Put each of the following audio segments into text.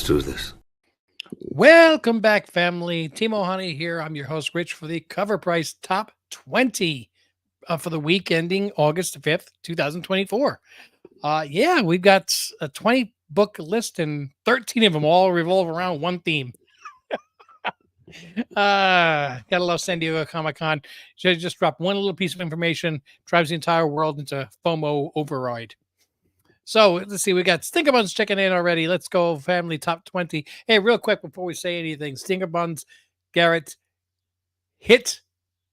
Let's do this. Welcome back, family. Timo Honey here. I'm your host, Rich, for the Cover Price Top 20 for the week ending August 5th, 2024. We've got a 20 book list, and 13 of them all revolve around one theme. Gotta love San Diego Comic Con. Just dropped one little piece of information, drives the entire world into FOMO override. So let's see, we got Stinker Buns checking in already. Let's go, family top 20. Hey, real quick before we say anything, Stinker Buns, Garrett hit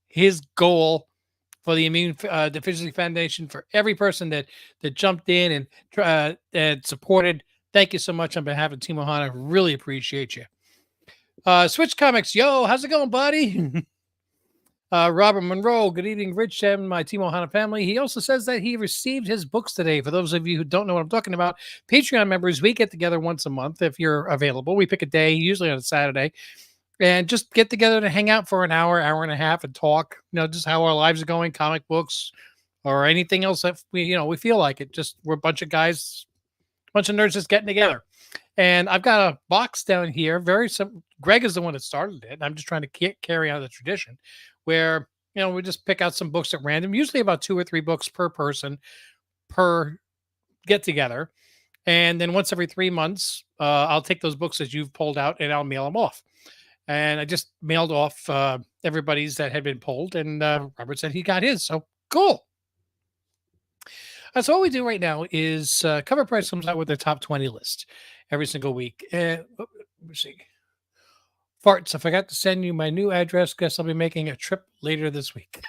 his goal for the Immune Deficiency Foundation for every person that jumped in and supported. Thank you so much on behalf of Team Ohana. Really appreciate you. Switch Comics, yo, how's it going, buddy? Robert Monroe, good evening, Rich and my Team Ohana family. He also says that he received his books today. For those of you who don't know what I'm talking about, Patreon members, we get together once a month if you're available. We pick a day, usually on a Saturday, and just get together to hang out for an hour, hour and a half, and talk. Just how our lives are going, comic books, or anything else that we feel like it. Just we're a bunch of guys, bunch of nerds just getting together. And I've got a box down here. Very simple. Greg is the one that started it. I'm just trying to carry on the tradition where, we just pick out some books at random, usually about 2 or 3 books per person per get together. And then once every 3 months, I'll take those books that you've pulled out and I'll mail them off. And I just mailed off everybody's that had been pulled. And Robert said he got his. So cool. So what we do right now is Cover Price comes out with their top 20 list every single week. Let me see. Farts, I forgot to send you my new address. Guess I'll be making a trip later this week.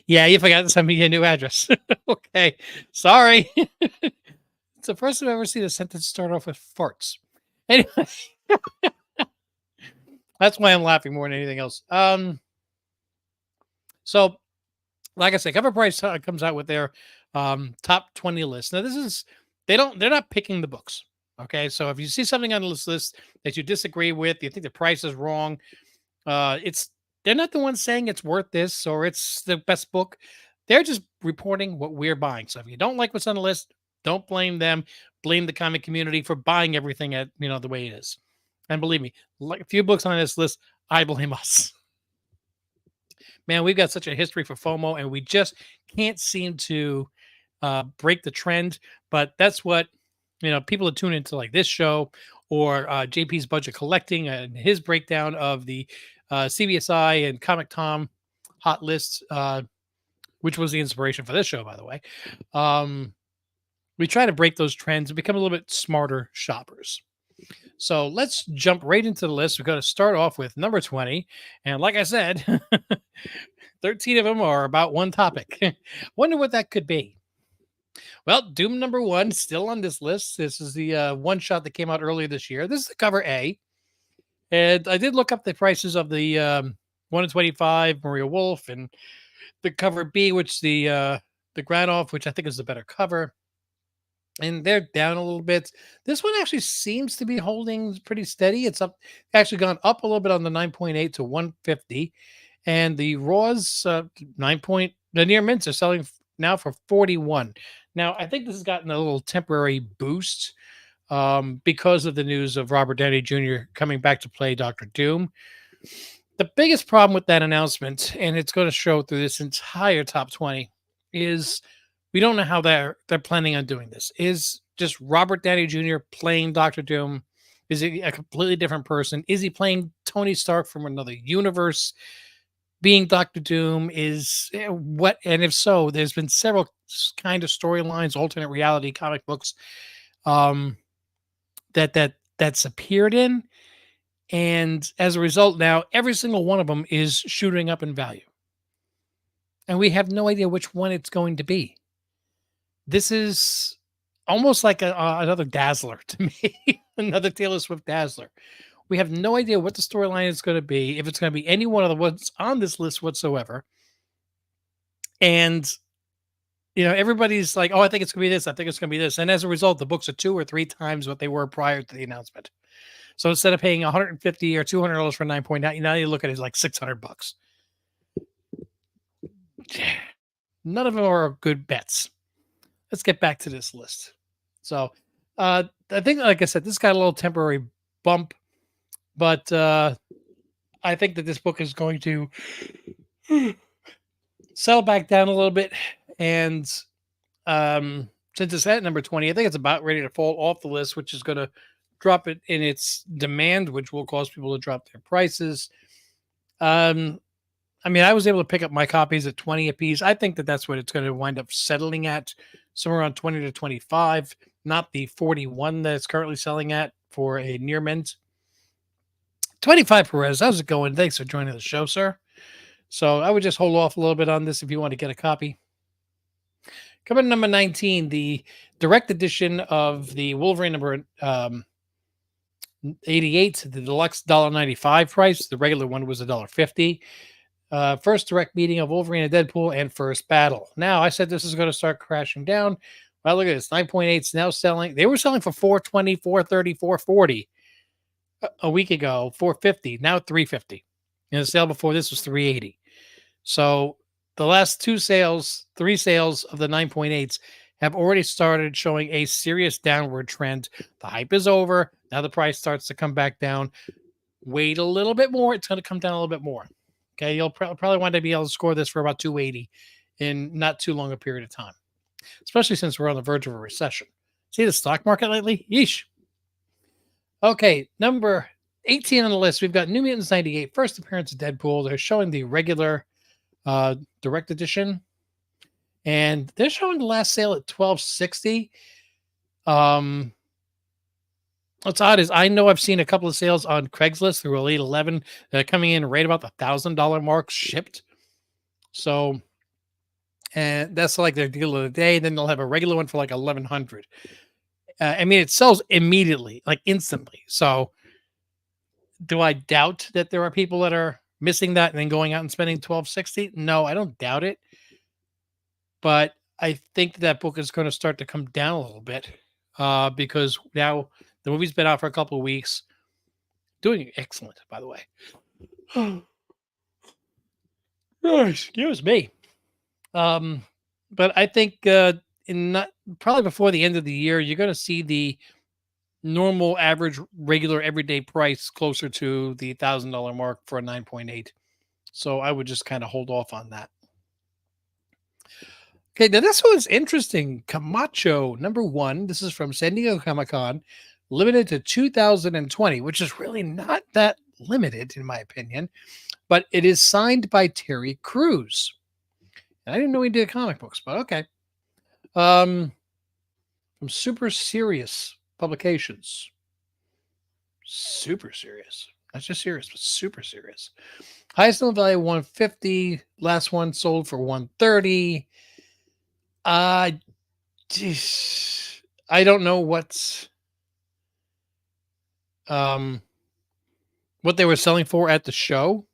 Yeah, you forgot to send me your new address. Okay, sorry. It's the first time I've ever seen a sentence start off with farts. Anyway, that's why I'm laughing more than anything else. So, like I said, Cover Price comes out with their top 20 list. Now, they're not picking the books. Okay, so if you see something on this list that you disagree with, you think the price is wrong, they're not the ones saying it's worth this or it's the best book. They're just reporting what we're buying. So if you don't like what's on the list, don't blame them. Blame the comic community for buying everything at the way it is. And believe me, like a few books on this list, I blame us. Man, we've got such a history for FOMO, and we just can't seem to break the trend. But that's what people that tune into like this show or JP's Budget Collecting and his breakdown of the CBSI and Comic Tom hot lists, which was the inspiration for this show, by the way. We try to break those trends and become a little bit smarter shoppers. So let's jump right into the list. We're going to start off with number 20. And like I said, 13 of them are about one topic. Wonder what that could be. Well, Doom number 1, still on this list. This is the one shot that came out earlier this year. This is the cover A. And I did look up the prices of the 1 in 25 Maria Wolf and the cover B, which the Granoff, which I think is the better cover. And they're down a little bit. This one actually seems to be holding pretty steady. It's actually gone up a little bit on the 9.8 to 150. And the Raws 9 point, the near mints are selling now for 41. Now, I think this has gotten a little temporary boost because of the news of Robert Downey Jr. coming back to play Dr. Doom. The biggest problem with that announcement, and it's going to show through this entire top 20, is we don't know how they're planning on doing this. Is just Robert Downey Jr. playing Dr. Doom? Is he a completely different person? Is he playing Tony Stark from another universe? Being Dr. Doom is what? And if so, there's been several kind of storylines, alternate reality comic books that's appeared in. And as a result, now every single one of them is shooting up in value. And we have no idea which one it's going to be. This is almost like another Dazzler to me, another Taylor Swift Dazzler. We have no idea what the storyline is going to be, if it's going to be any one of the ones on this list whatsoever. And, everybody's like, oh, I think it's going to be this. I think it's going to be this. And as a result, the books are 2 or 3 times what they were prior to the announcement. So instead of paying $150 or $200 for 9.9, now you look at it like $600. None of them are good bets. Let's get back to this list. So I think, like I said, this got a little temporary bump, but I think that this book is going to settle back down a little bit. And since it's at number 20, I think it's about ready to fall off the list, which is going to drop it in its demand, which will cause people to drop their prices. Um, I mean, I was able to pick up my copies at 20 a piece. I think that that's what it's going to wind up settling at, somewhere around 20 to 25, not the 41 that it's currently selling at for a near mint. 25 Perez, how's it going? Thanks for joining the show, sir. So I would just hold off a little bit on this if you want to get a copy. Coming to number 19, the direct edition of the Wolverine number 88, the deluxe $1.95 price. The regular one was $1.50. First direct meeting of Wolverine and Deadpool and first battle. Now, I said this is going to start crashing down. Well, look at this. 9.8's now selling. They were selling for 420, 430, 440 a week ago, 450, now 350. And the sale before this was 380. So the last three sales of the 9.8s have already started showing a serious downward trend. The hype is over. Now the price starts to come back down. Wait a little bit more. It's going to come down a little bit more. Okay. You'll probably want to be able to score this for about 280 in not too long a period of time, especially since we're on the verge of a recession. See the stock market lately? Yeesh. Okay. Number 18 on the list, we've got New Mutants 98, first appearance of Deadpool. They're showing the regular direct edition, and they're showing the last sale at $12.60. What's odd is I know I've seen a couple of sales on Craigslist through Elite 11 that are coming in right about the $1,000 mark shipped. So, and that's like their deal of the day. Then they'll have a regular one for like 1,100. I mean, it sells immediately, like instantly. So, do I doubt that there are people that are missing that and then going out and spending $12.60? No, I don't doubt it. But I think that book is going to start to come down a little bit because now the movie's been out for a couple of weeks, doing excellent, by the way. Oh, excuse me. But I think probably before the end of the year, you're going to see the normal, average, regular, everyday price closer to the $1,000 mark for a 9.8. So I would just kind of hold off on that. Okay, now this one's interesting. Camacho number 1. This is from San Diego Comic-Con, limited to 2020, which is really not that limited in my opinion, but it is signed by Terry Crews. And I didn't know he did comic books, but okay. From Super Serious Publications. Super serious. Not just serious, but super serious. Highest known value 150. Last one sold for 130. Geez, I don't know what they were selling for at the show.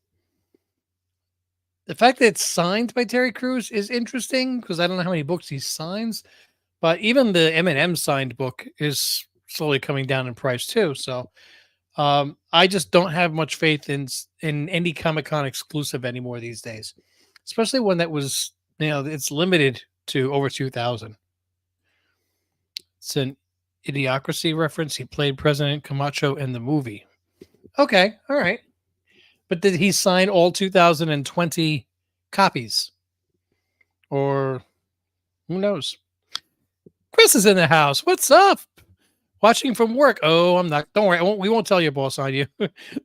The fact that it's signed by Terry Crews is interesting because I don't know how many books he signs, but even the M&M signed book is slowly coming down in price too. So I just don't have much faith in any Comic-Con exclusive anymore these days, especially one that was, it's limited to over 2,000. It's an Idiocracy reference. He played President Camacho in the movie. Okay, all right. But did he sign all 2020 copies? Or who knows? Chris is in the house. What's up? Watching from work. Oh, I'm not. Don't worry. We won't tell your boss on you.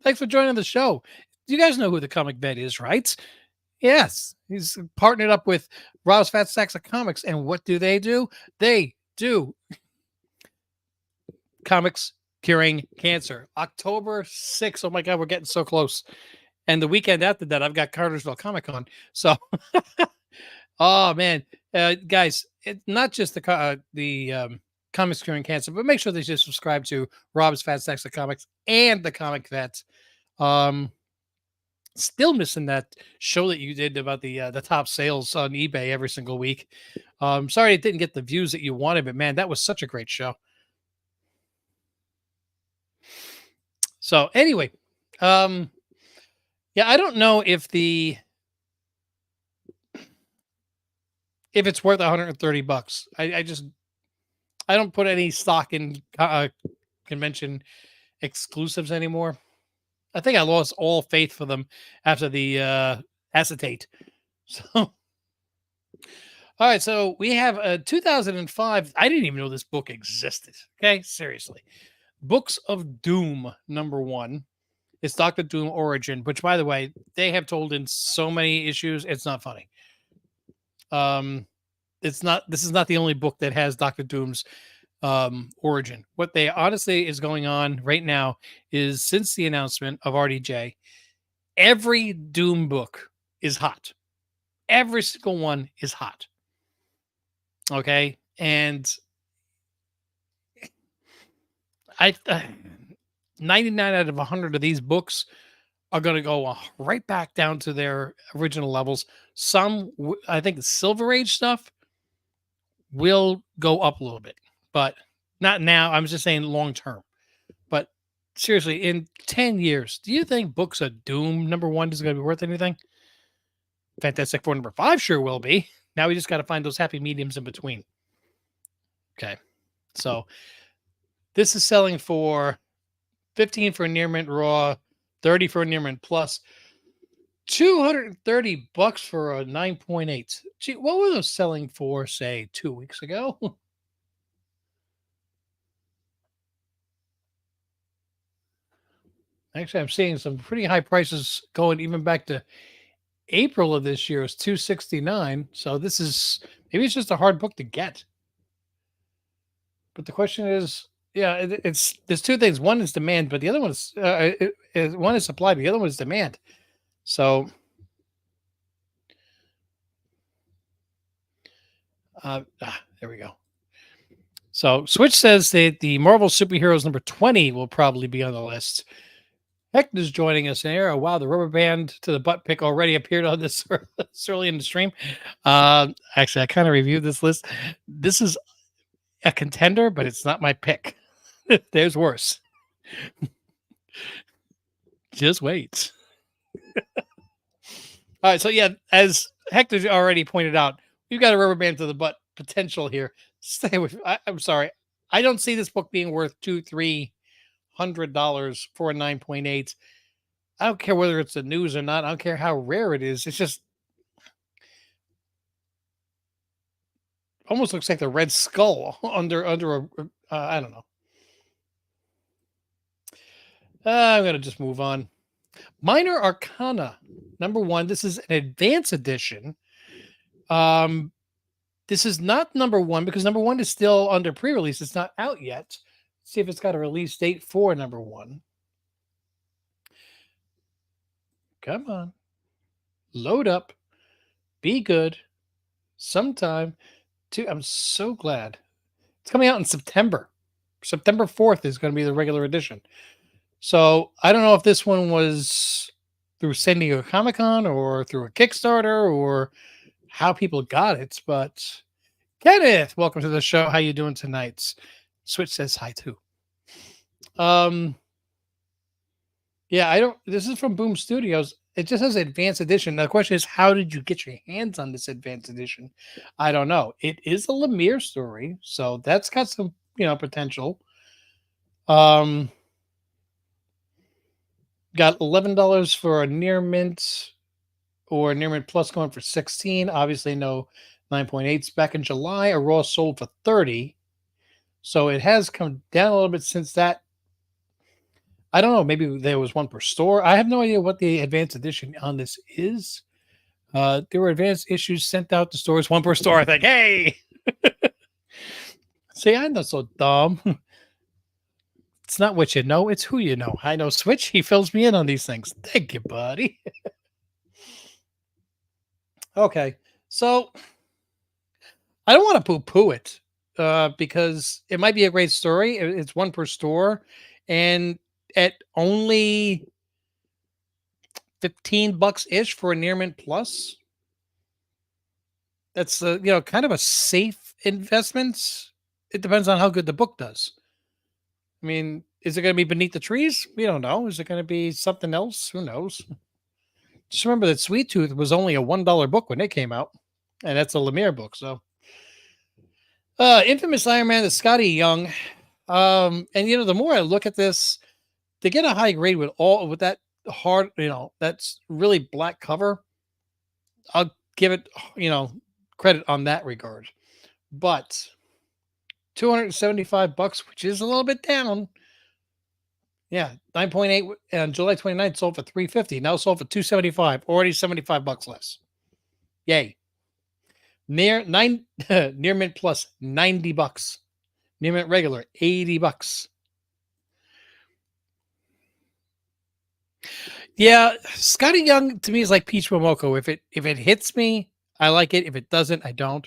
Thanks for joining the show. You guys know who the comic vet is, right? Yes. He's partnered up with Rob's Fat Stacks of Comics. And what do? They do comics curing cancer. October 6th. Oh my God, we're getting so close. And the weekend after that, I've got Cartersville Comic Con. So, oh man, guys, it's not just the comics curing cancer, but make sure that you subscribe to Rob's Fat Stacks of Comics and the Comic Vet. Still missing that show that you did about the top sales on eBay every single week. Sorry it didn't get the views that you wanted, but man, that was such a great show. So anyway, yeah, I don't know if it's worth $130. I just I don't put any stock in convention exclusives anymore. I think I lost all faith for them after the acetate. So, all right. So we have a 2005. I didn't even know this book existed. Okay. Seriously. Books of Doom, #1. It's Doctor Doom Origin, which, by the way, they have told in so many issues, it's not funny. Um, it's not. This is not the only book that has Doctor Doom's origin. What they honestly is going on right now is since the announcement of RDJ, every Doom book is hot. Every single one is hot. Okay, and I 99 out of 100 of these books are going to go right back down to their original levels. Some, I think, the Silver Age stuff will go up a little bit, but not now. I'm just saying long term. But seriously, in 10 years, do you think books of Doom #1 is going to be worth anything? Fantastic Four #5 sure will be. Now we just got to find those happy mediums in between. Okay. So this is selling for 15 for a near mint raw, 30 for a near mint plus, $230 for a 9.8. Gee, what were those selling for, say, 2 weeks ago? Actually, I'm seeing some pretty high prices going even back to April of this year is 269. So this is maybe it's just a hard book to get. But the question is, yeah, it's there's two things. One is demand, but the other one is one is supply, but the other one is demand. So there we go. So Switch says that the Marvel superheroes #20 will probably be on the list. Hector's joining us here. Oh, wow, the rubber band to the butt pick already appeared on this early in the stream. Actually, I kind of reviewed this list. This is a contender, but it's not my pick. There's worse. Just wait. All right, so yeah, as Hector already pointed out, we've got a rubber band to the butt potential here. Stay with. I'm sorry, I don't see this book being worth $200-300 for a 9.8. I don't care whether it's the news or not. I don't care how rare it is. It's just almost looks like the Red Skull under a. I don't know. I'm gonna just move on. Minor Arcana #1. This is an advance edition. This is not #1 because #1 is still under pre-release. It's not out yet. Let's see if it's got a release date for #1. Come on, load up. Be good. Sometime. I'm so glad it's coming out in September. September 4th is going to be the regular edition. So I don't know if this one was through San Diego Comic-Con or through a Kickstarter or how people got it, but Kenneth, welcome to the show. How you doing tonight? Switch says hi too. Yeah, I don't. This is from Boom Studios. It just says advanced edition. Now, the question is, how did you get your hands on this advanced edition? I don't know. It is a Lemire story, so that's got some, potential. Got $11 for a near mint or near mint plus going for 16. Obviously, no 9.8s. Back in July, a raw sold for 30. So it has come down a little bit since that. I don't know. Maybe there was one per store. I have no idea what the advanced edition on this is. There were advanced issues sent out to stores, one per store. I think, hey, see, I'm not so dumb. It's not what you know, it's who you know. I know Switch. He fills me in on these things. Thank you, buddy. Okay, so I don't want to poo-poo it because it might be a great story. It's one per store, and at only $15 ish for a near mint plus. That's kind of a safe investment. It depends on how good the book does. I mean, is it going to be Beneath the Trees? We don't know. Is it going to be something else? Who knows? Just remember that Sweet Tooth was only a $1 book when it came out, and that's a Lemire book. So, Infamous Iron Man is Scotty Young. And the more I look at this, to get a high grade with that hard, that's really black cover, I'll give it, credit on that regard. But $275, which is a little bit down. Yeah, 9.8 on July 29th sold for 350. Now sold for 275. Already $75 less. Yay. Near mint plus $90. Near mint regular $80. Yeah, Scotty Young to me is like Peach Momoko. If it hits me, I like it. If it doesn't, I don't.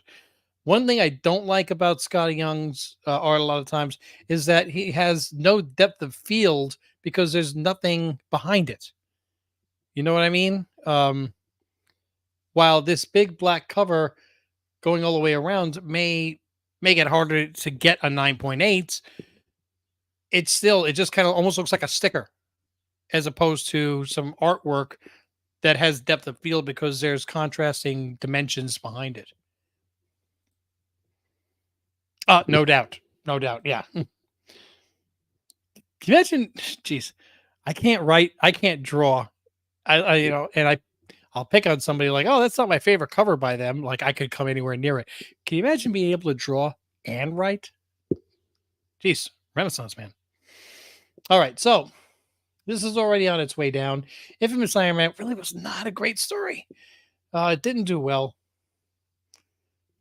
One thing I don't like about Scotty Young's art a lot of times is that he has no depth of field because there's nothing behind it. You know what I mean? While this big black cover going all the way around may make it harder to get a 9.8, it just kind of almost looks like a sticker as opposed to some artwork that has depth of field because there's contrasting dimensions behind it. No doubt. No doubt. Yeah. Can you imagine? Jeez, I can't write. I can't draw. I'll pick on somebody like, oh, that's not my favorite cover by them. Like I could come anywhere near it. Can you imagine being able to draw and write? Jeez, Renaissance man. All right, so this is already on its way down. Infamous Iron Man really was not a great story. It didn't do well.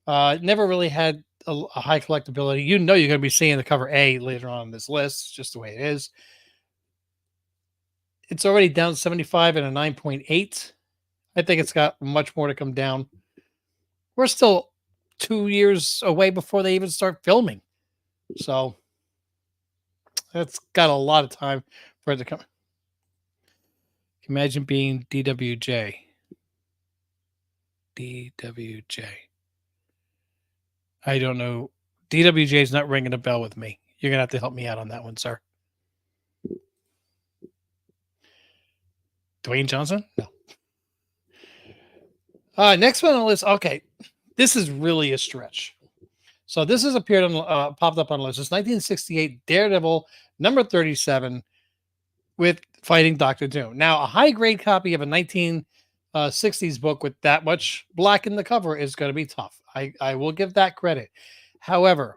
It never really had a high collectability. You're going to be seeing the cover A later on in this list. It's just the way it is. It's already down 75 and a 9.8. I think it's got much more to come down. We're still 2 years away before they even start filming. So that's got a lot of time for it to come. Imagine being DWJ. DWJ. I don't know. DWJ is not ringing a bell with me. You're going to have to help me out on that one, sir. Dwayne Johnson? No. Next one on the list. Okay. This is really a stretch. So this has appeared on, popped up on the list. It's 1968 Daredevil number 37 with fighting Dr. Doom. Now, a high grade copy of a 1960s book with that much black in the cover is going to be tough. I will give that credit. However,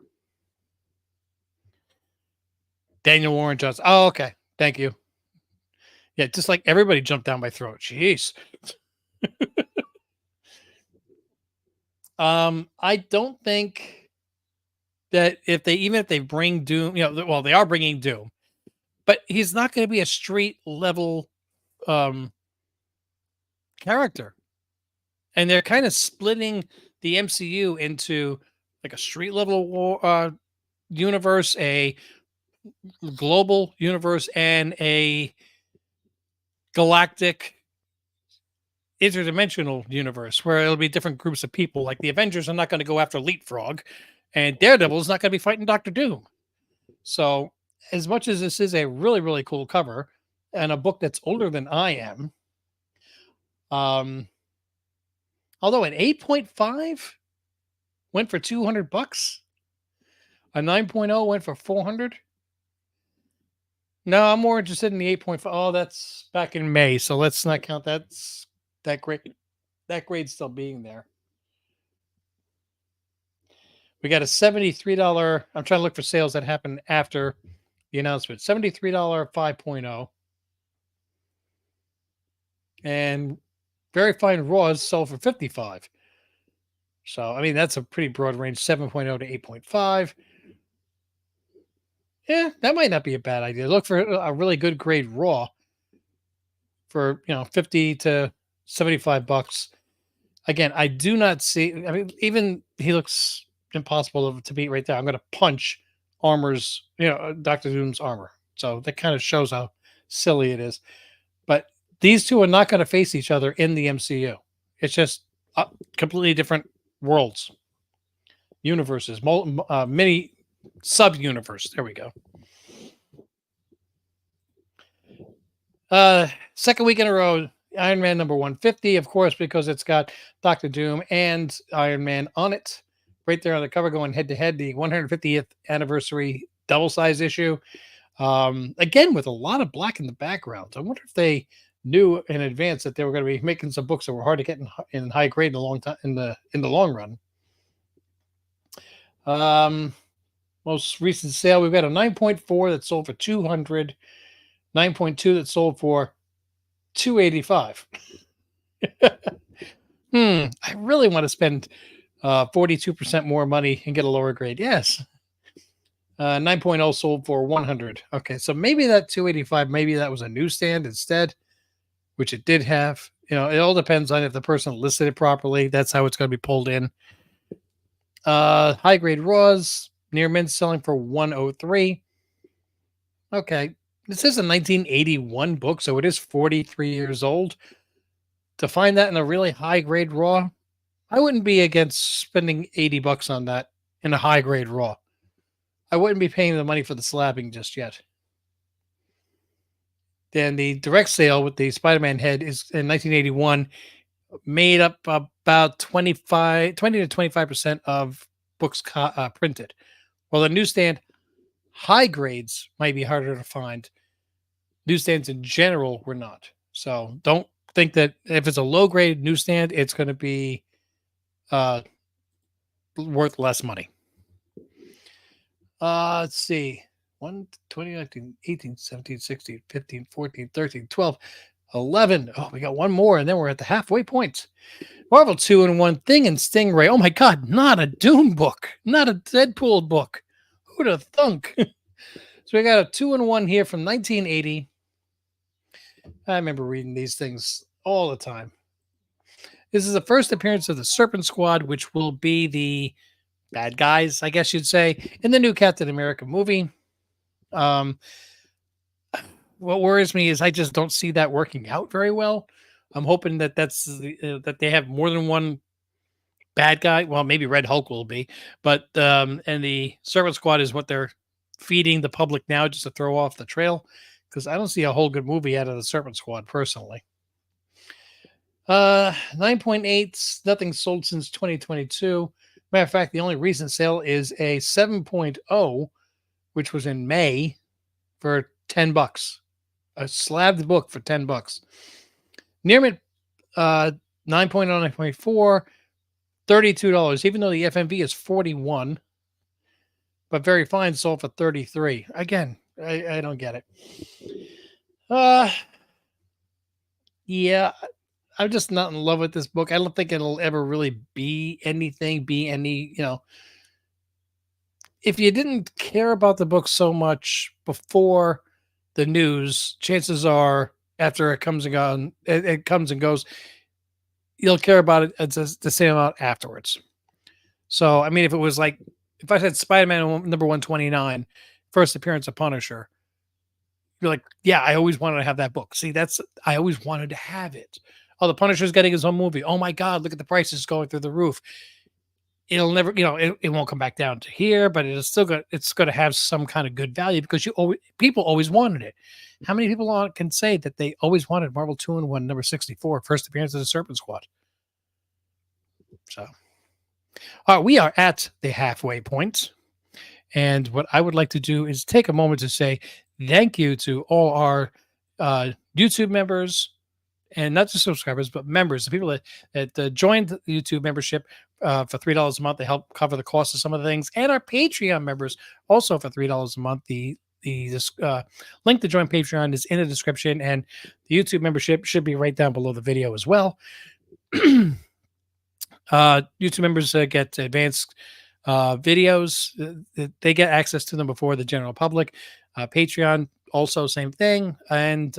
Daniel Warren Johnson. Oh, okay. Thank you. Yeah, just like everybody jumped down my throat. Jeez. I don't think that if they bring Doom, well, they are bringing Doom, but he's not going to be a street level character. And they're kind of splitting the MCU into like a street level universe, a global universe, and a galactic interdimensional universe where it'll be different groups of people. Like the Avengers are not going to go after Leapfrog, and Daredevil is not going to be fighting Doctor Doom. So, as much as this is a really, really cool cover and a book that's older than I am, although an 8.5 went for $200, a 9.0 went for 400. No, I'm more interested in the 8.5. Oh, that's back in May, so let's not count that grade. That grade still being there. We got a $73. I'm trying to look for sales that happened after the announcement. $73 5.0. And Very Fine Raws sold for $55. So, I mean, that's a pretty broad range, 7.0 to 8.5. Yeah, that might not be a bad idea. Look for a really good grade raw for, 50 to $75. Again, I do not see, I mean, even he looks impossible to beat right there. I'm going to punch Dr. Doom's armor. So that kind of shows how silly it is. But these two are not going to face each other in the MCU. It's just completely different worlds, universes, mini sub-universe. There we go. Second week in a row, Iron Man number 150, of course, because it's got Doctor Doom and Iron Man on it. right there on the cover, going head to head, the 150th anniversary double size issue. Again, with a lot of black in the background. I wonder if they knew in advance that they were going to be making some books that were hard to get in high grade in a long time in the long run. Most recent sale, we've got a 9.4 that sold for 200, 9.2 that sold for 285. I really want to spend 42% more money and get a lower grade. Yes. 9.0 sold for 100. Okay, so maybe that 285, maybe that was a newsstand instead, which it did have. You know, it all depends on if the person listed it properly. That's how it's going to be pulled in. High grade raws, near mint selling for 103. Okay, this is a 1981 book, so it is 43 years old. To find that in a really high grade raw, I wouldn't be against spending $80 on that in a high grade raw. I wouldn't be paying the money for the slabbing just yet. Then the direct sale with the Spider-Man head is in 1981, made up about 20 to 25% of books printed. Well, the newsstand high grades might be harder to find. Newsstands in general were not. So don't think that if it's a low grade newsstand, it's going to be worth less money. Let's see. 1, 2019, 18, 17, 16, 15, 14, 13, 12, 11. Oh, we got one more, and then we're at the halfway point. Marvel 2-in-1 Thing and Stingray. Oh my God, not a Doom book, not a Deadpool book. Who'd have thunk? So we got a 2-in-1 here from 1980. I remember reading these things all the time. This is the first appearance of the Serpent Squad, which will be the bad guys, I guess you'd say, in the new Captain America movie. What worries me is I just don't see that working out very well. I'm hoping that that they have more than one bad guy. Well, maybe Red Hulk will be, but and the Serpent Squad is what they're feeding the public now, just to throw off the trail, because I don't see a whole good movie out of the Serpent Squad personally. 9.8, nothing sold since 2022. Matter of fact, the only recent sale is a 7.0, which was in May, for $10. A slabbed book for $10. Near mint 9.0, 9.4, $32, even though the FMV is 41, but very fine sold for 33. Again, I don't get it. Yeah, I'm just not in love with this book. I don't think it'll ever really be anything, if you didn't care about the book so much before the news, chances are after it comes and gone, it comes and goes, you'll care about it the same amount afterwards. So, I mean, if it was like, if I said Spider-Man number 129, first appearance of Punisher, you're like, yeah, I always wanted to have that book. See, I always wanted to have it. Oh, the Punisher's getting his own movie. Oh my God, look at the prices going through the roof. It'll never, it won't come back down to here, but it's going to have some kind of good value because people always wanted it. How many people can say that they always wanted Marvel 2-in-1 number 64, first appearance of the Serpent Squad? So, all right, we are at the halfway point. And what I would like to do is take a moment to say thank you to all our YouTube members, and not just subscribers, but members, the people that joined the YouTube membership for $3 a month. They help cover the cost of some of the things. And our Patreon members also for $3 a month. The link to join Patreon is in the description, and the YouTube membership should be right down below the video as well. YouTube members get advanced videos. They get access to them before the general public. Patreon, also same thing. And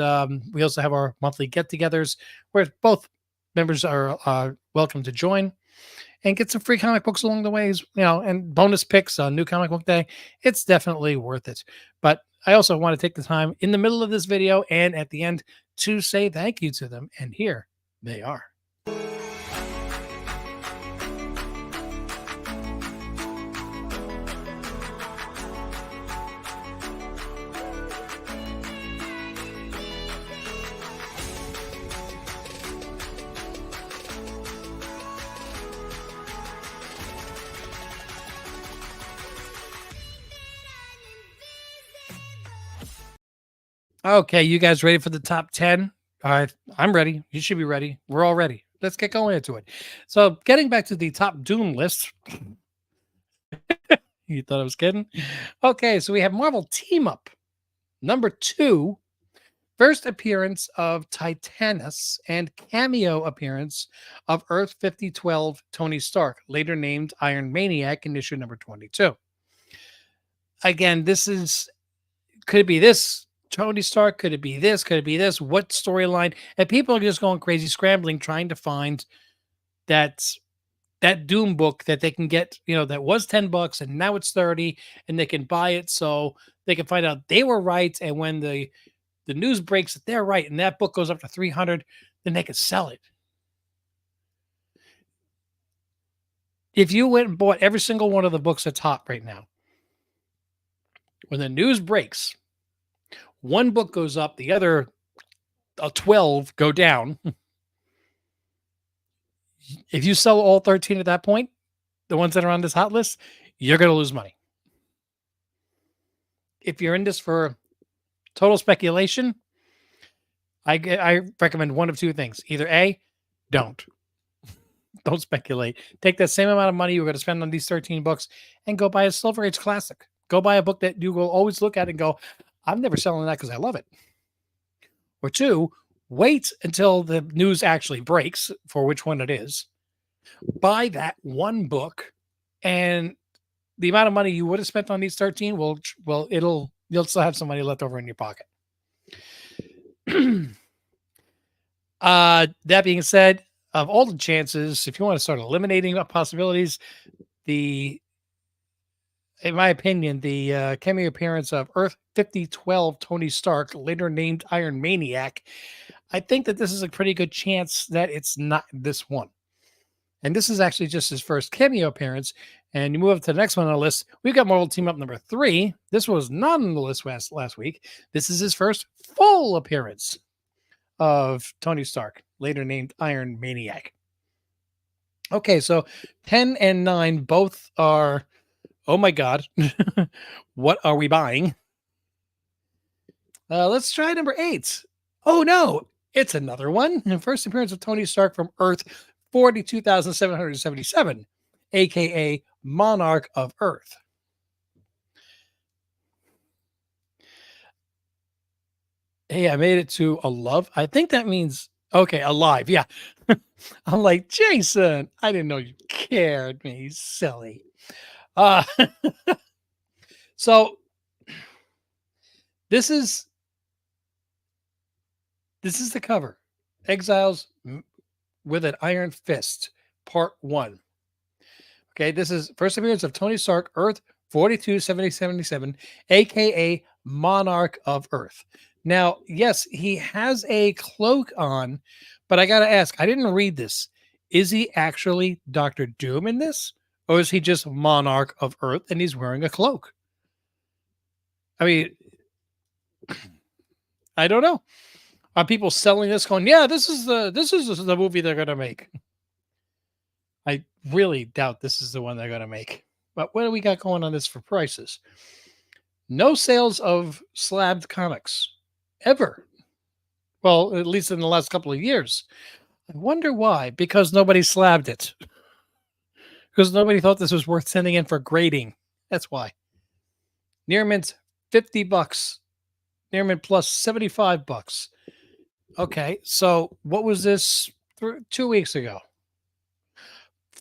we also have our monthly get-togethers where both members are welcome to join and get some free comic books along the ways, and bonus picks on New Comic Book Day. It's definitely worth it. But I also want to take the time in the middle of this video and at the end to say thank you to them. And here they are. Okay, you guys ready for the top 10? All right, I'm ready. You should be ready. We're all ready. Let's get going into it. So, getting back to the top Doom list, you thought I was kidding? Okay, so we have Marvel Team Up. Number 2, first appearance of Titanus and cameo appearance of Earth 5012 Tony Stark, later named Iron Maniac in issue number 22. Again, this is could it be this Tony Stark? Could it be this? Could it be this? What storyline? And people are just going crazy, scrambling, trying to find that Doom book that they can get, that was $10 and now it's 30, and they can buy it so they can find out they were right. And when the news breaks that they're right and that book goes up to 300, then they can sell it. If you went and bought every single one of the books at top right now, when the news breaks, one book goes up, the other 12 go down. If you sell all 13 at that point, the ones that are on this hot list, you're going to lose money. If you're in this for total speculation, I recommend one of two things. Either A, don't speculate. Take that same amount of money you're going to spend on these 13 books and go buy a Silver Age classic. Go buy a book that you will always look at and go, I'm never selling that because I love it. Or two, wait until the news actually breaks for which one it is. Buy that one book, and the amount of money you would have spent on these 13 you'll still have some money left over in your pocket. That being said, of all the chances, if you want to start eliminating possibilities, in my opinion, the cameo appearance of Earth 5012 Tony Stark, later named Iron Maniac, I think that this is a pretty good chance that it's not this one. And this is actually just his first cameo appearance. And you move up to the next one on the list. We've got Marvel Team Up number 3. This was not on the list last week. This is his first full appearance of Tony Stark, later named Iron Maniac. Okay, so 10 and 9 both are, oh my God, what are we buying? Let's try number 8. Oh no, it's another one. First appearance of Tony Stark from Earth 42,777, aka Monarch of Earth. Hey, I made it to a love. I think that means okay, alive. Yeah. I'm like, Jason, I didn't know you cared, me silly. Uh so this is the cover. Exiles with an Iron Fist, Part 1. Okay, this is first appearance of Tony Stark, Earth 427077, aka Monarch of Earth. Now, yes, he has a cloak on, but I gotta ask, I didn't read this. Is he actually Doctor Doom in this? Or is he just Monarch of Earth and he's wearing a cloak? I mean, I don't know. Are people selling this going, yeah, this is the movie they're gonna make? I really doubt this is the one they're gonna make. But what do we got going on this for prices? No sales of slabbed comics ever. Well, at least in the last couple of years. I wonder why. Because nobody slabbed it. Because nobody thought this was worth sending in for grading. That's why. Near mint, $50. Near mint plus $75. Okay, so what was this 2 weeks ago?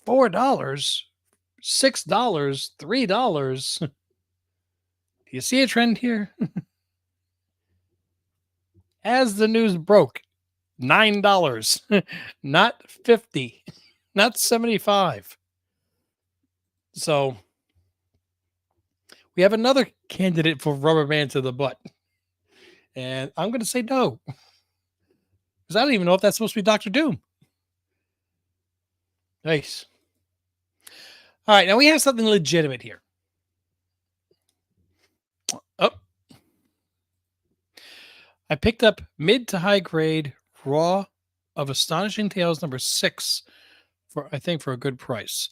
$4, $6, $3. Do you see a trend here? As the news broke, $9, not 50, not 75. So we have another candidate for rubber band to the butt. And I'm going to say no. Because I don't even know if that's supposed to be Dr. Doom. Nice. All right, now we have something legitimate here. Oh. I picked up mid to high grade raw of Astonishing Tales number 6 for a good price.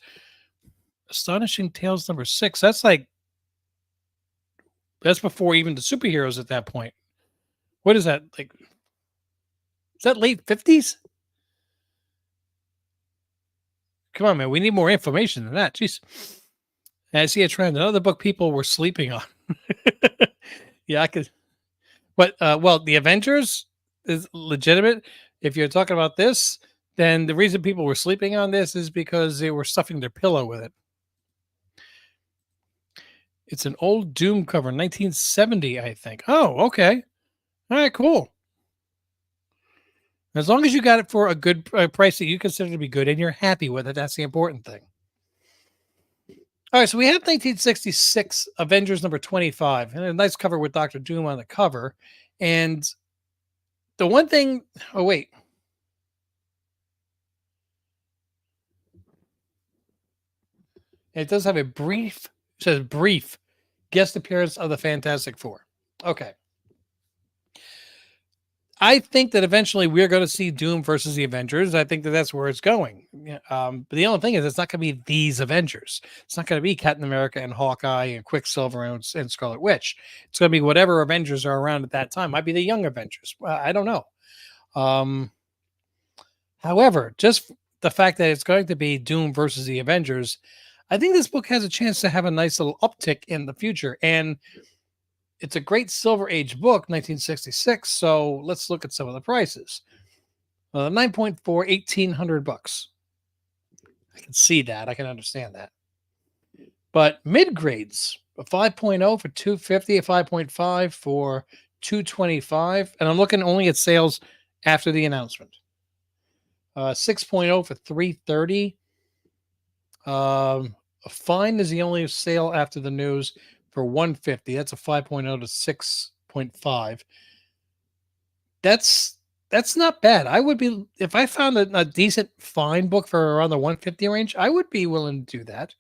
Astonishing Tales number 6. That's before even the superheroes at that point. What is that? Like, is that late 50s? Come on, man. We need more information than that. Jeez. And I see a trend. Another book people were sleeping on. Yeah, I could. But well, the Avengers is legitimate. If you're talking about this, then the reason people were sleeping on this is because they were stuffing their pillow with it. It's an old Doom cover, 1970, I think. Oh, okay. All right, cool. As long as you got it for a good price that you consider to be good and you're happy with it, that's the important thing. All right, so we have 1966 Avengers number 25, and a nice cover with Doctor Doom on the cover. And the one thing, oh wait, it does have a brief, it says brief guest appearance of the Fantastic Four. Okay. I think that eventually we're going to see Doom versus the Avengers. I think that that's where it's going. Yeah, but the only thing is, it's not going to be these Avengers. It's not going to be Captain America and Hawkeye and Quicksilver and Scarlet Witch. It's going to be whatever Avengers are around at that time. Might be the young Avengers. I don't know. Um, However, just the fact that it's going to be Doom versus the Avengers, I think this book has a chance to have a nice little uptick in the future. And it's a great Silver Age book, 1966. So let's look at some of the prices. 9.4, 1,800 bucks. I can see that. I can understand that. But mid grades, a 5.0 for 250, a 5.5 for 225. And I'm looking only at sales after the announcement. 6.0 for 330. A fine is the only sale after the news for 150. That's a 5.0 to 6.5. That's not bad. I would be, if I found a decent fine book for around the 150 range, I would be willing to do that,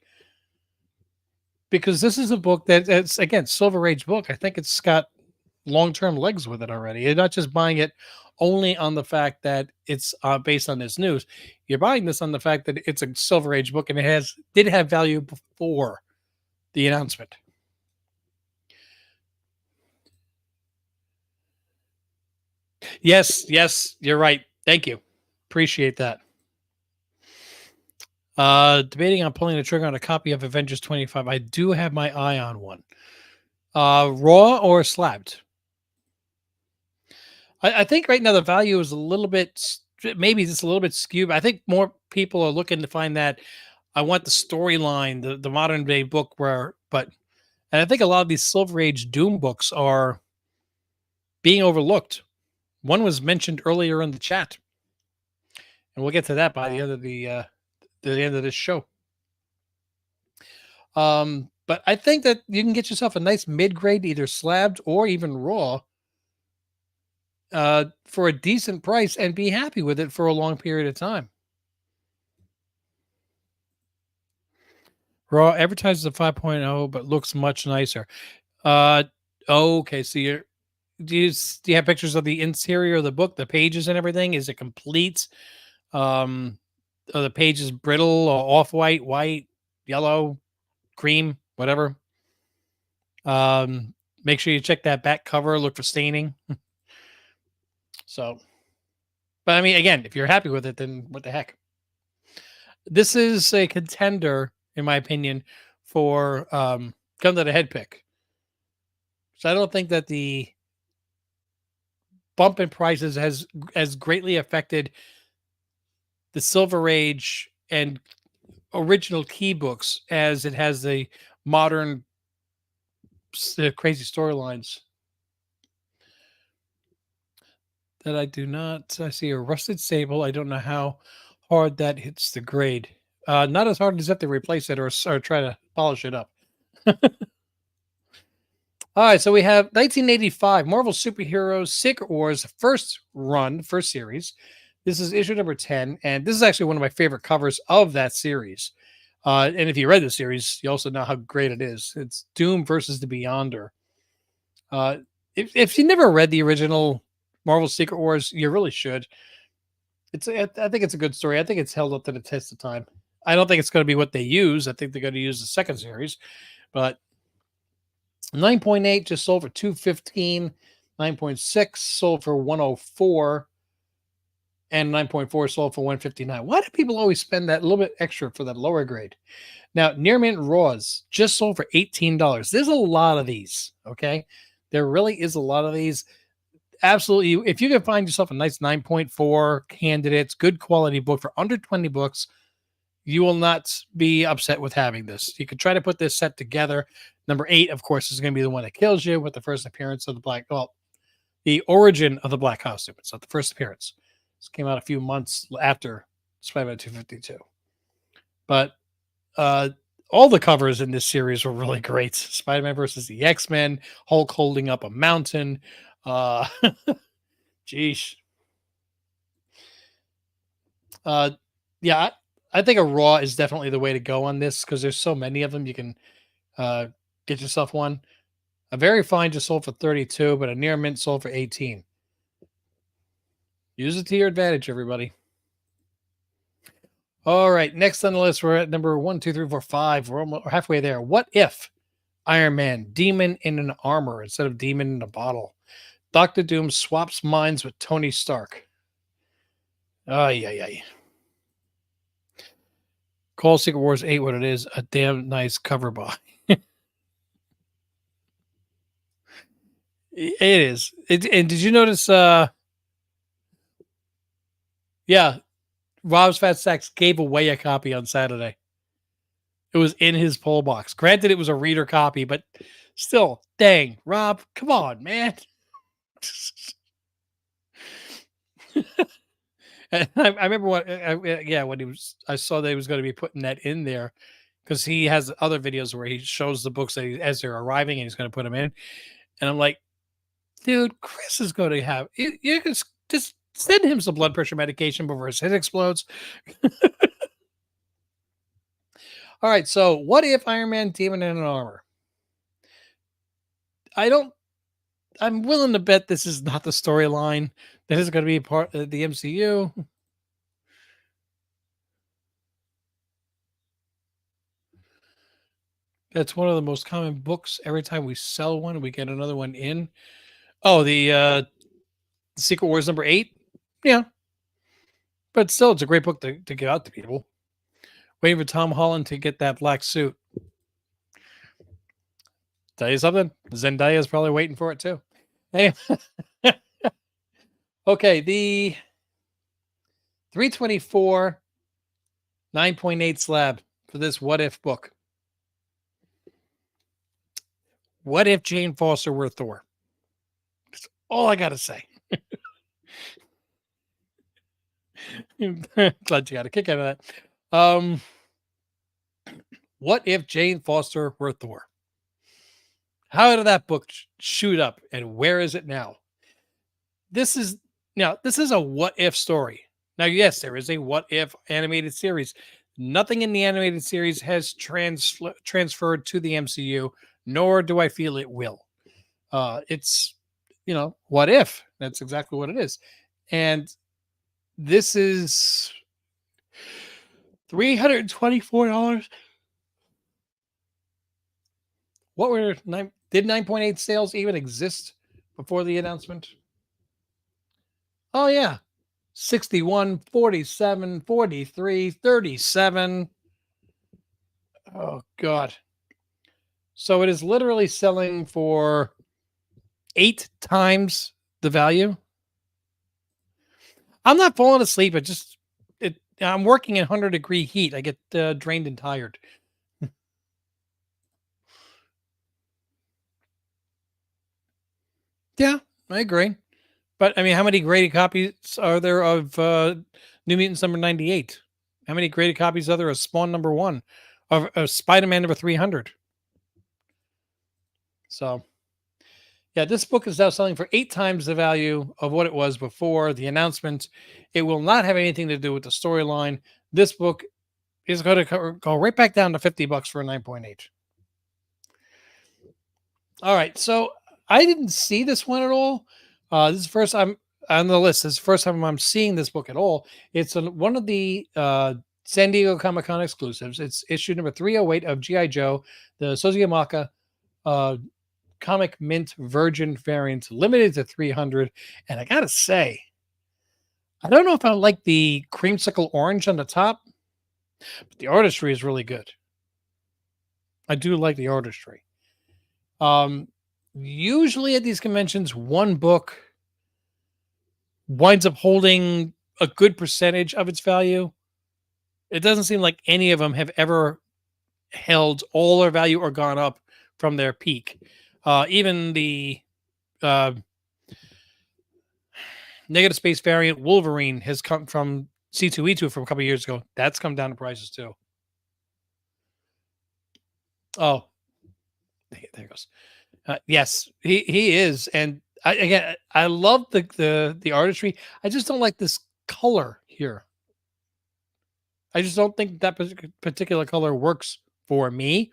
because this is a book that it's, again, Silver Age book. I think it's got long-term legs with it already. You're not just buying it only on the fact that it's based on this news. You're buying this on the fact that it's a Silver Age book and it did have value before the announcement. Yes, you're right. Thank you. Appreciate that. Debating on pulling the trigger on a copy of Avengers 25. I do have my eye on one. Raw or slabbed? I think right now the value is a little bit, maybe just a little bit skewed. I think more people are looking to find that I want the storyline, the modern day book and I think a lot of these Silver Age Doom books are being overlooked. One was mentioned earlier in the chat, and we'll get to that by the end of the end of this show. But I think that you can get yourself a nice mid grade, either slabbed or even raw, for a decent price and be happy with it for a long period of time. Raw advertises a 5.0, but looks much nicer. Okay, so do you have pictures of the interior of the book, the pages and everything? Is it complete? Are the pages brittle or off-white, white, yellow, cream, whatever? Make sure you check that back cover, look for staining. So, but I mean, again, if you're happy with it, then what the heck? This is a contender, in my opinion, for come to the head pick. So I don't think that the bump in prices has greatly affected the Silver Age and original key books as it has the modern crazy storylines. That I do not. I see a rusted sable. I don't know how hard that hits the grade. Not as hard as if they replace it or try to polish it up. All right, so we have 1985 Marvel Superheroes Secret Wars first series. This is issue number 10, and this is actually one of my favorite covers of that series. And if you read the series, you also know how great it is. It's Doom versus the Beyonder. If you never read the original Marvel Secret Wars, you really should. I think it's a good story. I think it's held up to the test of time. I don't think it's going to be what they use. I think they're going to use the second series, but 9.8 just sold for 215. 9.6 sold for 104, and 9.4 sold for 159. Why do people always spend that little bit extra for that lower grade? Now, Near Mint Raws just sold for $18. There's a lot of these, okay? There really is a lot of these. Absolutely. If you can find yourself a nice 9.4 candidates, good quality book for under 20 books, you will not be upset with having this. You could try to put this set together. Number 8, of course, is going to be the one that kills you with the first appearance of the black, well, the origin of the black costume. It's not the first appearance. This came out a few months after Spider-Man 252. But all the covers in this series were really great. Spider-Man versus the X-Men, Hulk holding up a mountain. Geesh. Yeah, I think a Raw is definitely the way to go on this because there's so many of them. You can get yourself one. A Very Fine just sold for 32, but a Near Mint sold for 18. Use it to your advantage, everybody. All right, next on the list, we're at number 1, 2, 3, 4, 5. We're almost halfway there. What if Iron Man, demon in an armor instead of demon in a bottle? Doctor Doom swaps minds with Tony Stark. Ay, ay, ay. Call Secret Wars 8 what it is, a damn nice cover buy. It is. And did you notice, yeah, Rob's Fat Sacks gave away a copy on Saturday. It was in his poll box. Granted, it was a reader copy, but still, dang, Rob, come on, man. And I remember when he was, I saw that he was going to be putting that in there because he has other videos where he shows the books that as they're arriving and he's going to put them in. And I'm like, dude, Chris is going to have, you can just send him some blood pressure medication before his head explodes. All right. So what if Iron Man, demon in an armor? I'm willing to bet this is not the storyline that is going to be part of the MCU. That's one of the most common books. Every time we sell one, we get another one in. Oh, the Secret Wars number 8. Yeah. But still, it's a great book to give out to people. Waiting for Tom Holland to get that black suit. Tell you something, Zendaya is probably waiting for it too. Hey. Okay, the 324 9.8 slab for this What If book. What if Jane Foster were Thor? That's all I got to say. Glad you got a kick out of that. What if Jane Foster were Thor? How did that book shoot up, and where is it now? This is a what if story. Now, yes, there is a what if animated series. Nothing in the animated series has transferred to the MCU, nor do I feel it will. It's, what if? That's exactly what it is. And this is $324. What were did 9.8 sales even exist before the announcement? Oh, yeah. 61, 47, 43, 37. Oh, God. So it is literally selling for 8 times the value. I'm not falling asleep. I'm working in 100-degree heat. I get drained and tired. Yeah, I agree. But I mean, how many graded copies are there of New Mutants number 98? How many graded copies are there of Spawn number 1? Of Spider-Man number 300? So, yeah, this book is now selling for 8 times the value of what it was before the announcement. It will not have anything to do with the storyline. This book is going to go right back down to $50 for a 9.8. All right, so I didn't see this one at all. This is the first time on the list. This is the first time I'm seeing this book at all. It's one of the San Diego Comic-Con exclusives. It's issue number 308 of G.I. Joe, the Sozuyamaka Comic Mint Virgin variant, limited to 300. And I gotta say, I don't know if I like the creamsicle orange on the top, but the artistry is really good. I do like the artistry. Um, Usually at these conventions, one book winds up holding a good percentage of its value. It doesn't seem like any of them have ever held all their value or gone up from their peak. Even the uh, negative space variant Wolverine has come from C2E2 from a couple of years ago. That's come down in prices too. Oh, there it goes. Yes, he is, and again, I love the artistry. I just don't like this color here. I just don't think that particular color works for me.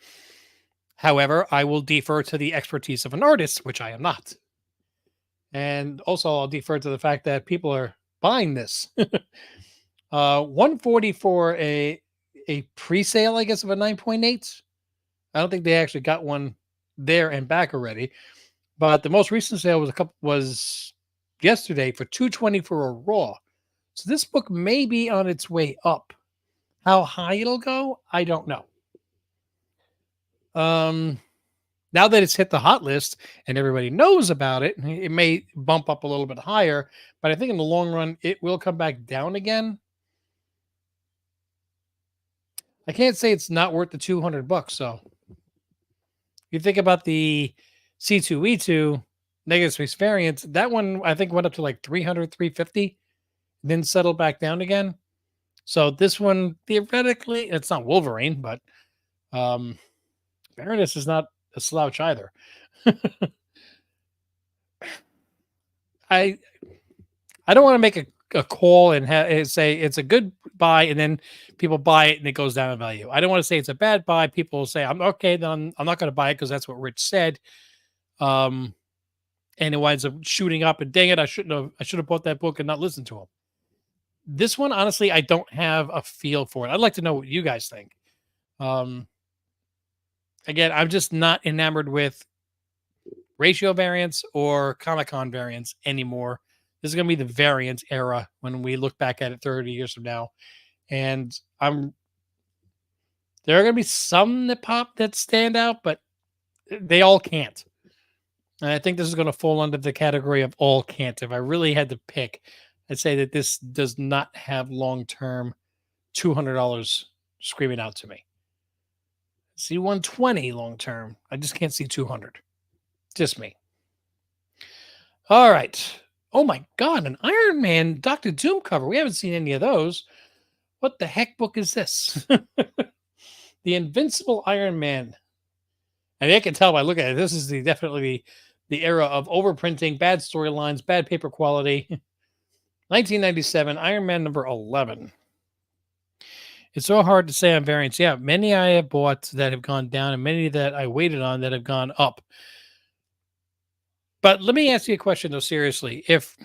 However, I will defer to the expertise of an artist, which I am not. And also, I'll defer to the fact that people are buying this. 140 for a pre-sale, I guess, of a 9.8. I don't think they actually got one there and back already. But the most recent sale was yesterday for 220 for a raw. So this book may be on its way up. How high it'll go, I don't know. Now that it's hit the hot list and everybody knows about it, it may bump up a little bit higher, but I think in the long run it will come back down again. I can't say it's not worth the $200. So you think about the C2E2 negative space variant, that one I think went up to like 300, 350, then settled back down again. So this one, theoretically, it's not Wolverine, but Baroness is not a slouch either. I don't want to make a call and say it's a good buy, and then people buy it and it goes down in value. I don't want to say it's a bad buy. People say, I'm okay, then I'm not going to buy it because that's what Rich said. And it winds up shooting up, and dang it, I should have bought that book and not listened to him. This one, honestly, I don't have a feel for it. I'd like to know what you guys think. Again, I'm just not enamored with ratio variants or Comic-Con variants anymore. This is going to be the variant era when we look back at it 30 years from now. And there are going to be some that pop that stand out, but they all can't. And I think this is going to fall under the category of all can't. If I really had to pick, I'd say that this does not have long-term $200 screaming out to me. See 120 long-term. I just can't see 200. Just me. All right. Oh my God, an Iron Man Dr. Doom cover. We haven't seen any of those. What the heck book is this? The Invincible Iron Man. And I can tell by looking at it, this is definitely the era of overprinting, bad storylines, bad paper quality. 1997, Iron Man number 11. It's so hard to say on variants. Yeah, many I have bought that have gone down, and many that I waited on that have gone up. But let me ask you a question, though, seriously. If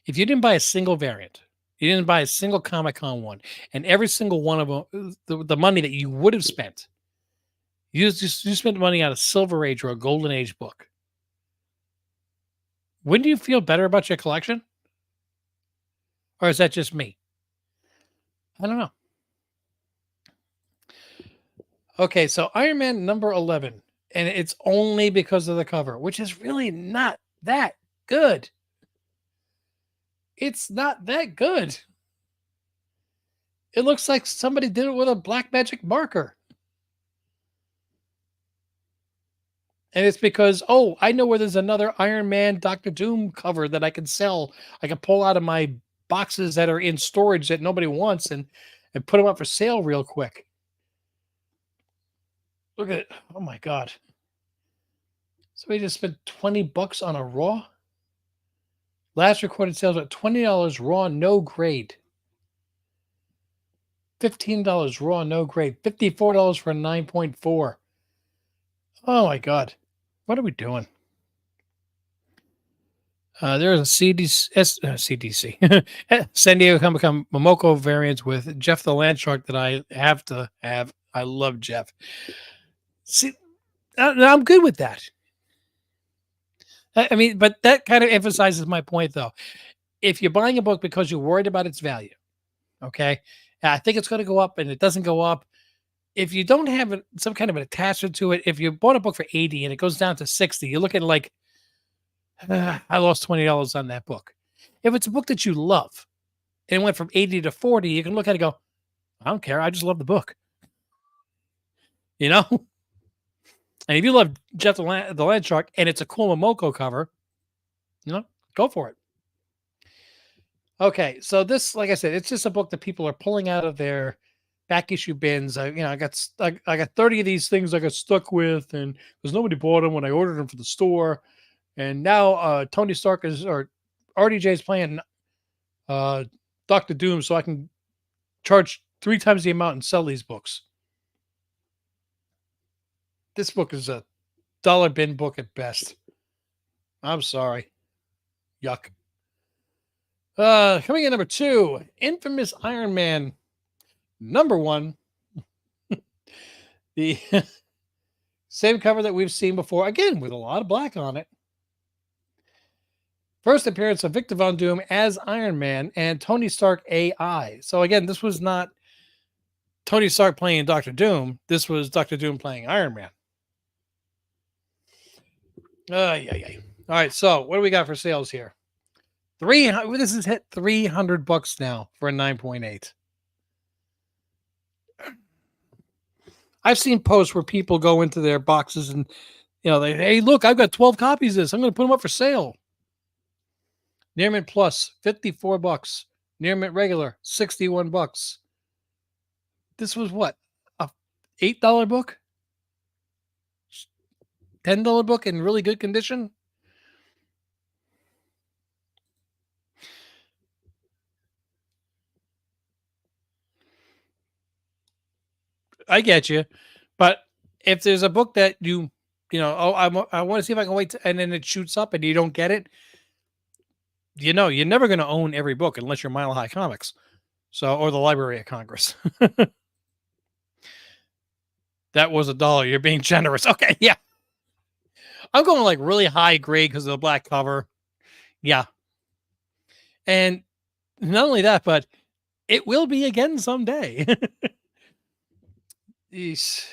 you didn't buy a single variant, you didn't buy a single Comic-Con one, and every single one of them, the money that you would have spent, you spent money on a Silver Age or a Golden Age book, wouldn't you feel better about your collection? Or is that just me? I don't know. Okay, so Iron Man number 11, and it's only because of the cover, which is really not that good. It's not that good. It looks like somebody did it with a black magic marker. And it's because, oh, I know where there's another Iron Man Dr. Doom cover that I can sell. I can pull out of my boxes that are in storage that nobody wants and put them up for sale real quick. Look at it. Oh my God. So we just spent $20 on a raw. Last recorded sales at $20 raw, no grade. $15 raw, no grade. $54 for a 9.4. Oh my God. What are we doing? There's a CDC, San Diego Comic-Con Momoko variant with Jeff the Land Shark that I have to have. I love Jeff. See, I'm good with that. I mean, but that kind of emphasizes my point, though. If you're buying a book because you're worried about its value, okay, I think it's going to go up, and it doesn't go up. If you don't have some kind of an attachment to it, if you bought a book for 80 and it goes down to 60, you're looking like I lost $20 on that book. If it's a book that you love and it went from 80 to 40, you can look at it and go, I don't care. I just love the book. You know? And if you love Jeff the Land Shark and it's a Kumamoto cover, go for it. Okay, so this, like I said, it's just a book that people are pulling out of their back issue bins. I got 30 of these things I got stuck with, and because nobody bought them when I ordered them for the store, and now Tony Stark or RDJ is playing uh, Doctor Doom, so I can charge 3 times the amount and sell these books. This book is a dollar bin book at best. I'm sorry. Yuck. Coming in number 2, Infamous Iron Man #1. The same cover that we've seen before, again with a lot of black on it. First appearance of Victor Von Doom as Iron Man and Tony Stark AI. So again, this was not Tony Stark playing Doctor Doom. This was Doctor Doom playing Iron Man. Yeah. All right, so what do we got for sales here? This has hit $300 now for a 9.8. I've seen posts where people go into their boxes and hey, look, I've got 12 copies of this. I'm going to put them up for sale. Near Mint Plus, $54. Near Mint Regular, $61. This was what? A $8 book? $10 book in really good condition? I get you. But if there's a book that I want to see if I can wait, and then it shoots up and you don't get it, you're never going to own every book unless you're Mile High Comics. Or the Library of Congress. That was $1. You're being generous. Okay, yeah. I'm going like really high grade because of the black cover. Yeah. And not only that, but it will be again someday. This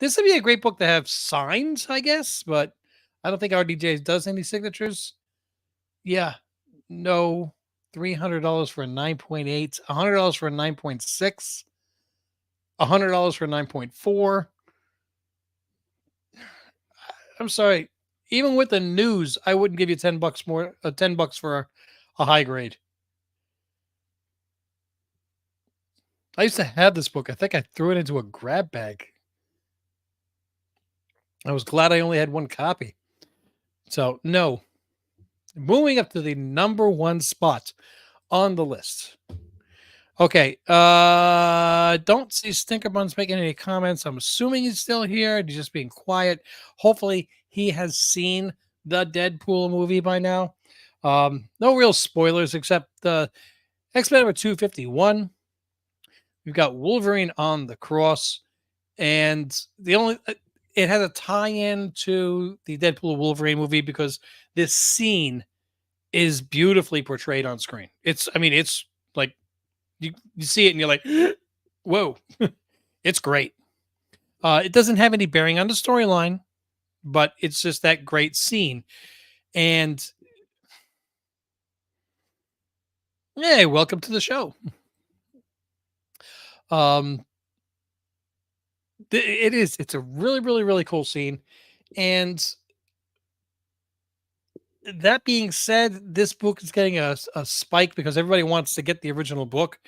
would be a great book to have signed, I guess, but I don't think RDJ does any signatures. Yeah. No. $300 for a 9.8, $100 for a 9.6, $100 for a 9.4. I'm sorry. Even with the news, I wouldn't give you $10 more. $10 for a high grade. I used to have this book. I think I threw it into a grab bag. I was glad I only had one copy. So no. Moving up to the #1 spot on the list. Okay. Don't see Stinker Buns making any comments. I'm assuming he's still here. He's just being quiet. Hopefully he has seen the Deadpool movie by now. No real spoilers except X-Men number 251. We've got Wolverine on the cross, and it has a tie-in to the Deadpool Wolverine movie because this scene is beautifully portrayed on screen. It's like you see it and you're like, whoa, it's great. It doesn't have any bearing on the storyline, but it's just that great scene. And hey, welcome to the show. It's a really, really, really cool scene. And that being said, this book is getting a spike because everybody wants to get the original book.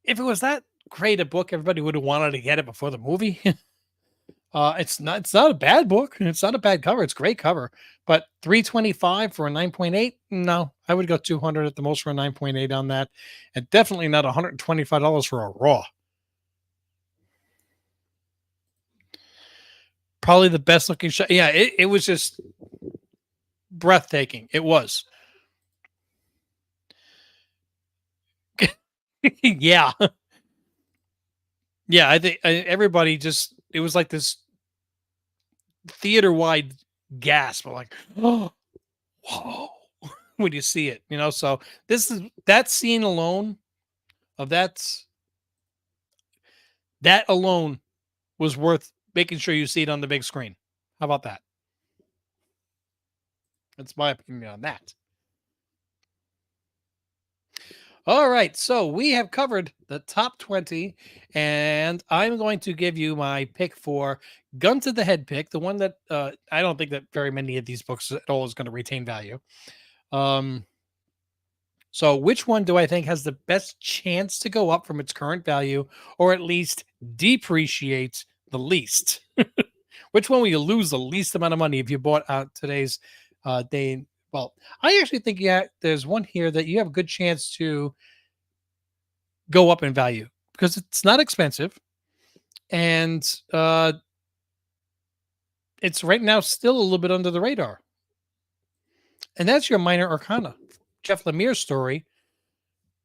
If it was that great a book, everybody would have wanted to get it before the movie. It's not a bad book. It's not a bad cover. It's a great cover. But $325 for a 9.8? No, I would go $200 at the most for a 9.8 on that. And definitely not $125 for a raw. Probably the best looking shot. Yeah, it was just breathtaking. It was. Yeah. Yeah, I think everybody it was like this theater wide gasp. I'm like, oh, whoa, when you see it, you know. So this is that scene alone of that alone was worth making sure you see it on the big screen. How about that? That's my opinion on that. All right, so we have covered the top 20, and I'm going to give you my pick for gun to the head pick, the one that I don't think that very many of these books at all is going to retain value. Um, so, which one do I think has the best chance to go up from its current value, or at least depreciate the least? Which one will you lose the least amount of money if you bought out today's day? Well, I actually think yeah, there's one here that you have a good chance to go up in value because it's not expensive and it's right now still a little bit under the radar. And that's your Minor Arcana, Jeff Lemire's story.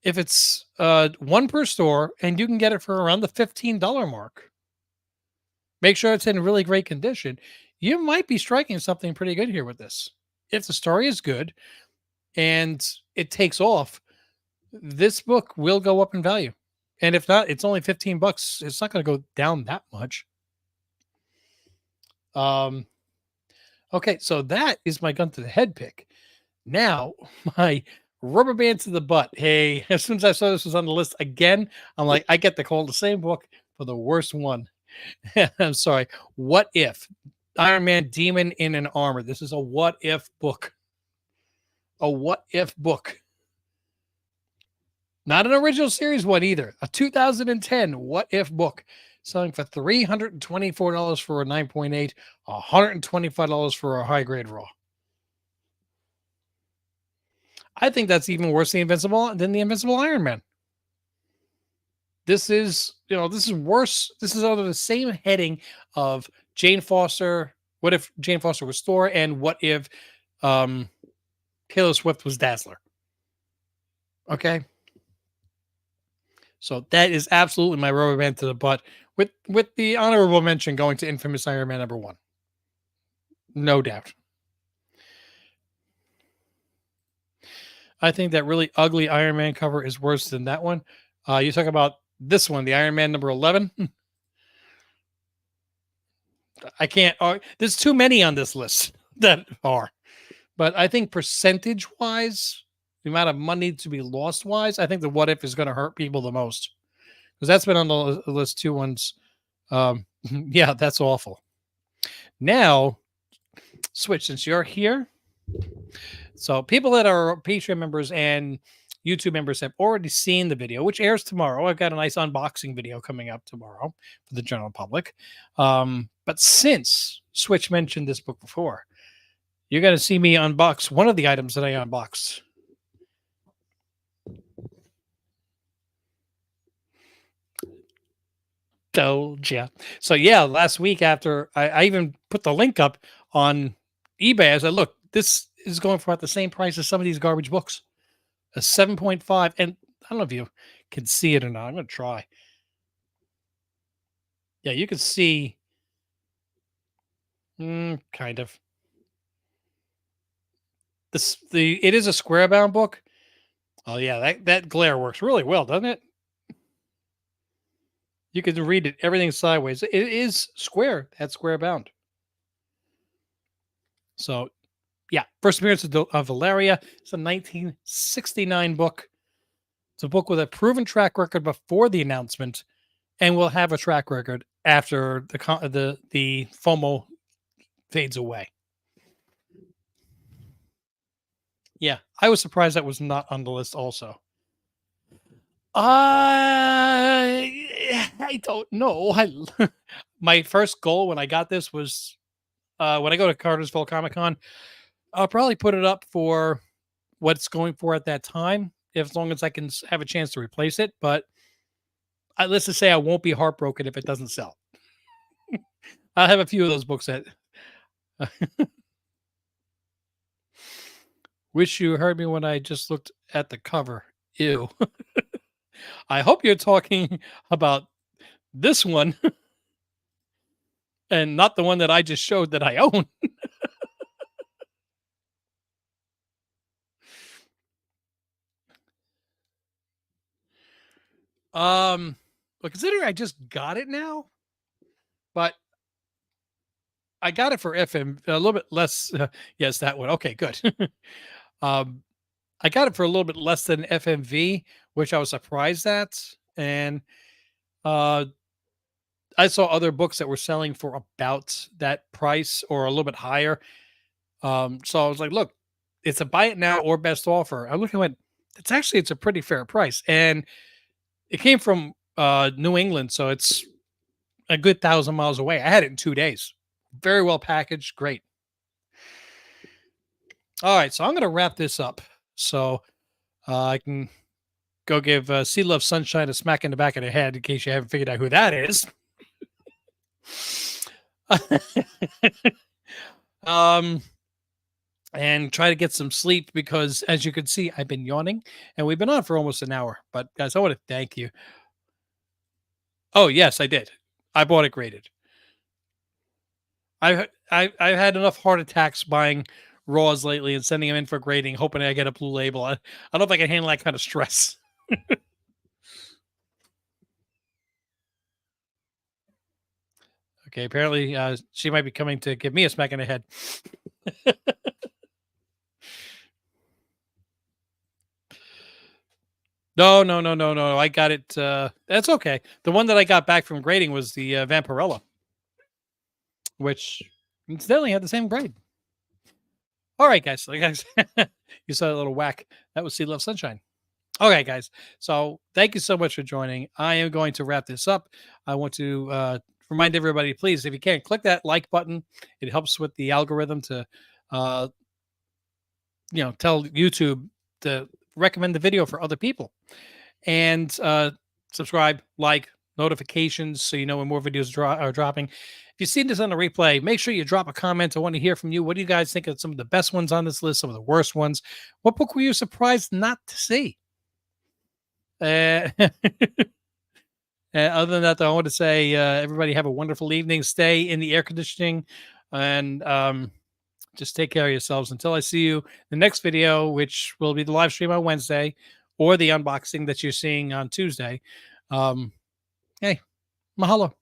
If it's one per store and you can get it for around the $15 mark, make sure it's in really great condition. You might be striking something pretty good here with this. If the story is good and it takes off, this book will go up in value. And if not, it's only $15. It's not going to go down that much. Um, okay, so that is my gun to the head pick. Now, my rubber band to the butt. Hey, as soon as I saw this was on the list again, I'm like, I get to call the same book for the worst one. I'm sorry. What if Iron Man Demon in an Armor? This is a what if book. A what if book. Not an original series one either. A 2010 what if book selling for $324 for a 9.8, $125 for a high grade raw. I think that's even worse than the Invincible Iron Man. This is, this is worse. This is under the same heading of Jane Foster. What if Jane Foster was Thor? And what if Taylor Swift was Dazzler? Okay. So that is absolutely my rubber band to the butt, with the honorable mention going to Infamous Iron Man #1. No doubt. I think that really ugly Iron Man cover is worse than that one. You talk about this one, the Iron Man #11. I can't. There's too many on this list that are. But I think percentage wise, the amount of money to be lost wise, I think the what if is going to hurt people the most because that's been on the list too. Once, yeah, that's awful. Now, Switch, since you're here, so people that are Patreon members and YouTube members have already seen the video, which airs tomorrow. I've got a nice unboxing video coming up tomorrow for the general public. But since Switch mentioned this book before, you're going to see me unbox one of the items that I unboxed. Told ya. So yeah, last week after I even put the link up on eBay, I said, look, this is going for about the same price as some of these garbage books. A 7.5. And I don't know if you can see it or not. I'm going to try. Yeah, you can see kind of. It is a square bound book. Oh yeah, that glare works really well, doesn't it? You can read it everything sideways. It is square. That's square bound. So yeah, first appearance of Valeria. It's a 1969 book. It's a book with a proven track record before the announcement, and will have a track record after the FOMO fades away. Yeah, I was surprised that was not on the list. Also, I don't know. My first goal when I got this was when I go to Cartersville Comic Con, I'll probably put it up for what it's going for at that time, as long as I can have a chance to replace it. But let's just say I won't be heartbroken if it doesn't sell. I'll have a few of those books that. Wish you heard me when I just looked at the cover. Ew. I hope you're talking about this one. and not the one that I just showed that I own. Um, but considering I just got it now, but I got it for FM a little bit less. Yes, that one. Okay, good. um, I got it for a little bit less than FMV, which I was surprised at. And uh, I saw other books that were selling for about that price or a little bit higher. So I was like, look, it's a buy it now or best offer. I looked and went, it's a pretty fair price. And it came from New England, so it's a good 1,000 miles away. I had it in 2 days. Very well packaged, great. All right, so I'm going to wrap this up so I can go give Sea Love Sunshine a smack in the back of the head in case you haven't figured out who that is. um, and try to get some sleep because, as you can see, I've been yawning and we've been on for almost an hour. But, guys, I want to thank you. Oh, yes, I did. I bought it graded. I've had enough heart attacks buying raws lately and sending them in for grading, hoping I get a blue label. I don't know if I can handle that kind of stress. Okay, apparently she might be coming to give me a smack in the head. No, no, no, no, no. I got it. That's okay. The one that I got back from grading was the Vampirella, which incidentally had the same grade. All right, guys. Like guys, you saw a little whack. That was Sea Love Sunshine. Okay, guys. So thank you so much for joining. I am going to wrap this up. I want to remind everybody, please, if you can, click that like button. It helps with the algorithm to, uh, tell YouTube to recommend the video for other people. And subscribe, like, notifications so you know when more videos are dropping. If you've seen this on the replay, make sure you drop a comment. I want to hear from you. What do you guys think of some of the best ones on this list, some of the worst ones? What book were you surprised not to see? Other than that, though, I want to say everybody have a wonderful evening. Stay in the air conditioning and just take care of yourselves until I see you the next video, which will be the live stream on Wednesday or the unboxing that you're seeing on Tuesday. Hey, mahalo.